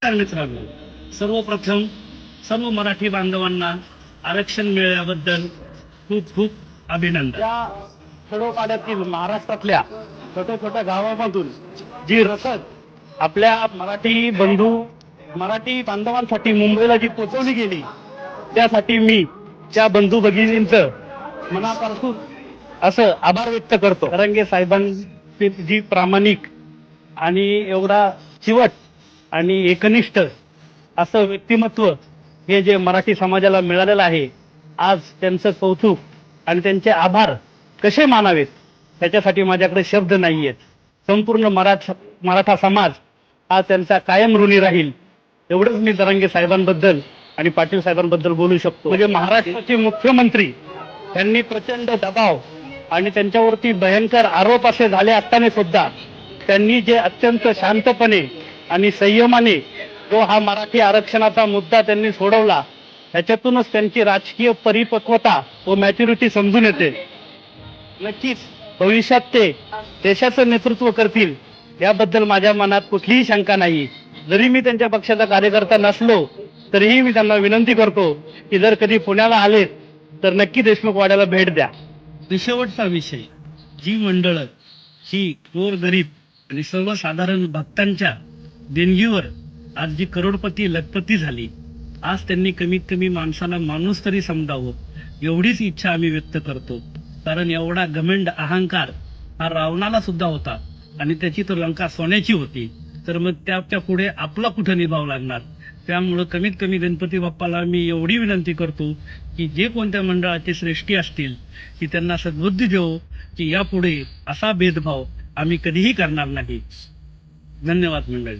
मित्रांनो, सर्वप्रथम सर्व मराठी बांधवांना आरक्षण मिळाल्याबद्दल खूप खूप अभिनंदन. या खेडोपाड्यातील महाराष्ट्रातल्या छोट्या छोट्या गावामधून जी रसद आपल्या मराठी बांधवांसाठी मुंबईला जी पोचवली गेली, त्यासाठी मी त्या बंधू भगिनींचं मनापासून असं आभार व्यक्त करतो. तरंगे साहेबांची जी प्रामाणिक आणि एवढा चिवट आणि एकनिष्ठ असं व्यक्तिमत्व हे जे मराठी समाजाला मिळालेलं आहे, आज त्यांचं कौतुक आणि त्यांचे आभार कसे मानावेत त्याच्यासाठी माझ्याकडे शब्द नाही आहेत. संपूर्ण मराठा समाज हा त्यांचा कायम ऋणी राहील, एवढंच मी तरंगे साहेबांबद्दल आणि पाटील साहेबांबद्दल बोलू शकतो. म्हणजे महाराष्ट्राचे मुख्यमंत्री त्यांनी प्रचंड दबाव आणि त्यांच्यावरती भयंकर आरोप असे झाले असताना सुद्धा त्यांनी जे अत्यंत शांतपणे आणि संयमाने जो हा मराठी आरक्षणाचा मुद्दा त्यांनी सोडवला, त्याच्यातूनच त्यांची राजकीय परिपक्वता व मॅच्युरिटी समजून येते. नक्कीच भविष्यात ते देशाचं नेतृत्व करतील याबद्दल माझ्या मनात कुठलीही शंका नाही. जरी मी त्यांच्या पक्षाचा कार्यकर्ता नसलो तरीही मी त्यांना विनंती करतो की जर कधी पुण्याला आले तर नक्की देशमुख वाड्याला भेट द्या. शेवटचा विषय, जी मंडळं ही गोरगरीब आणि सर्वसाधारण भक्तांच्या देणगीवर आज जी करोडपती लखपती झाली, आज त्यांनी कमीत कमी माणसाला माणूस तरी समजावं एवढीच इच्छा आम्ही व्यक्त करतो. कारण एवढा घमंड अहंकार हा रावणाला सुद्धा होता आणि त्याची तर लंका सोन्याची होती, तर मग त्या पुढे आपला कुठं निभाव लागणार. त्यामुळं कमीत कमी गणपती बाप्पाला मी एवढी विनंती करतो की जे कोणत्या मंडळाचे श्रेष्ठी असतील की त्यांना सद्बुद्धी देऊ की यापुढे असा भेदभाव आम्ही कधीही करणार नाही. धन्यवाद मंडळी.